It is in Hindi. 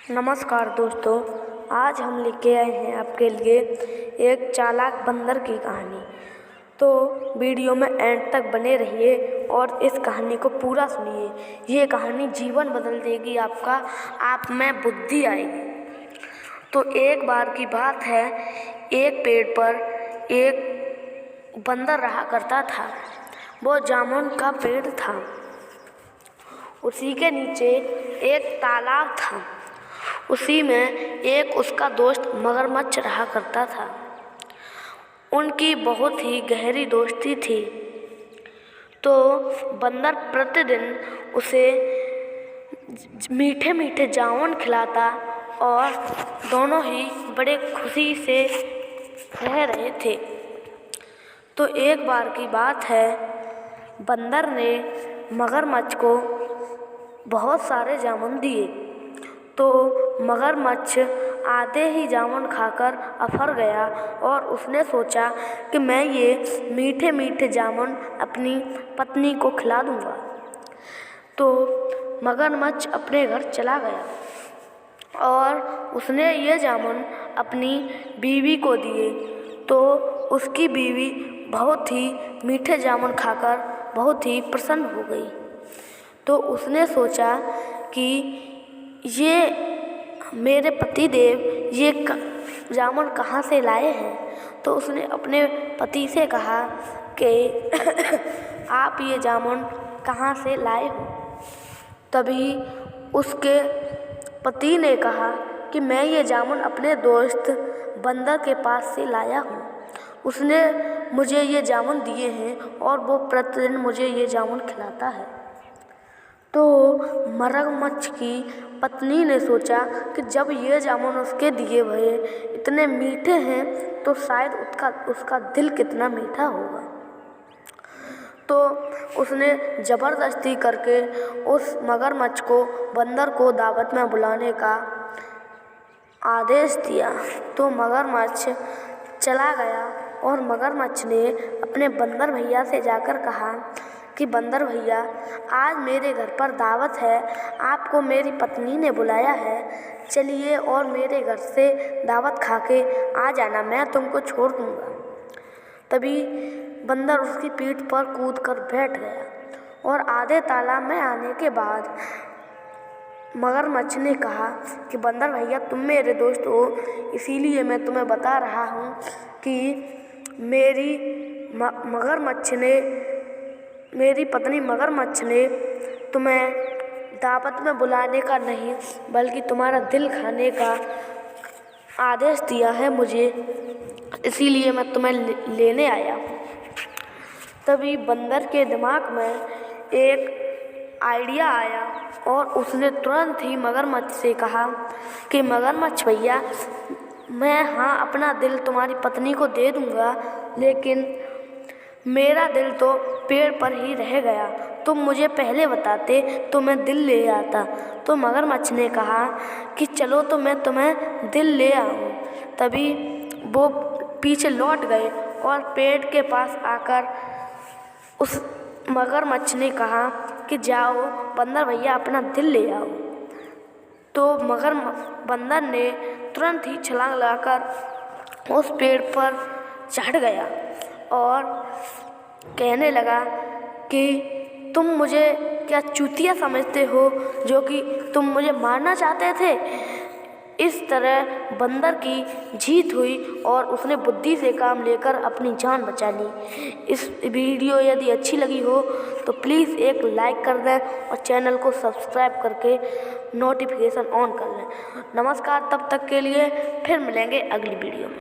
नमस्कार दोस्तों, आज हम लेके आए हैं आपके लिए एक चालाक बंदर की कहानी। तो वीडियो में एंड तक बने रहिए और इस कहानी को पूरा सुनिए। ये कहानी जीवन बदल देगी आपका, आप में बुद्धि आएगी। तो एक बार की बात है, एक पेड़ पर एक बंदर रहा करता था। वो जामुन का पेड़ था। उसी के नीचे एक तालाब था। उसी में एक उसका दोस्त मगरमच्छ रहा करता था। उनकी बहुत ही गहरी दोस्ती थी। तो बंदर प्रतिदिन उसे मीठे मीठे जामुन खिलाता और दोनों ही बड़े खुशी से रह रहे थे। तो एक बार की बात है, बंदर ने मगरमच्छ को बहुत सारे जामुन दिए। तो मगरमच्छ आधे ही जामुन खाकर अफर गया और उसने सोचा कि मैं ये मीठे मीठे जामुन अपनी पत्नी को खिला दूंगा। तो मगरमच्छ अपने घर चला गया और उसने ये जामुन अपनी बीवी को दिए। तो उसकी बीवी बहुत ही मीठे जामुन खाकर बहुत ही प्रसन्न हो गई। तो उसने सोचा कि ये मेरे पतिदेव ये जामुन कहाँ से लाए हैं। तो उसने अपने पति से कहा कि आप ये जामुन कहाँ से लाए हो। तभी उसके पति ने कहा कि मैं ये जामुन अपने दोस्त बंदर के पास से लाया हूँ। उसने मुझे ये जामुन दिए हैं और वो प्रतिदिन मुझे ये जामुन खिलाता है। तो मगरमच्छ की पत्नी ने सोचा कि जब ये जामुन उसके दिए हुए इतने मीठे हैं तो शायद उसका दिल कितना मीठा होगा। तो उसने ज़बरदस्ती करके उस मगरमच्छ को बंदर को दावत में बुलाने का आदेश दिया। तो मगरमच्छ चला गया और मगरमच्छ ने अपने बंदर भैया से जाकर कहा कि बंदर भैया, आज मेरे घर पर दावत है, आपको मेरी पत्नी ने बुलाया है, चलिए और मेरे घर से दावत खा के आ जाना, मैं तुमको छोड़ दूँगा। तभी बंदर उसकी पीठ पर कूद कर बैठ गया और आधे तालाब में आने के बाद मगरमच्छ ने कहा कि बंदर भैया, तुम मेरे दोस्त हो, इसीलिए मैं तुम्हें बता रहा हूँ कि मेरी पत्नी मगरमच्छ ने तुम्हें दावत में बुलाने का नहीं बल्कि तुम्हारा दिल खाने का आदेश दिया है मुझे, इसीलिए मैं तुम्हें लेने आया हूँ। तभी बंदर के दिमाग में एक आइडिया आया और उसने तुरंत ही मगरमच्छ से कहा कि मगरमच्छ भैया, मैं अपना दिल तुम्हारी पत्नी को दे दूँगा, लेकिन मेरा दिल तो पेड़ पर ही रह गया। तुम मुझे पहले बताते तो मैं दिल ले आता। तो मगरमच्छ ने कहा कि चलो तो मैं तुम्हें दिल ले आऊँ। तभी वो पीछे लौट गए और पेड़ के पास आकर उस मगरमच्छ ने कहा कि जाओ बंदर भैया, अपना दिल ले आओ। तो बंदर ने तुरंत ही छलांग लगाकर उस पेड़ पर चढ़ गया और कहने लगा कि तुम मुझे क्या चूतिया समझते हो जो कि तुम मुझे मारना चाहते थे। इस तरह बंदर की जीत हुई और उसने बुद्धि से काम लेकर अपनी जान बचा ली। इस वीडियो यदि अच्छी लगी हो तो प्लीज़ एक लाइक कर दें और चैनल को सब्सक्राइब करके नोटिफिकेशन ऑन कर लें। नमस्कार, तब तक के लिए फिर मिलेंगे अगली वीडियो में।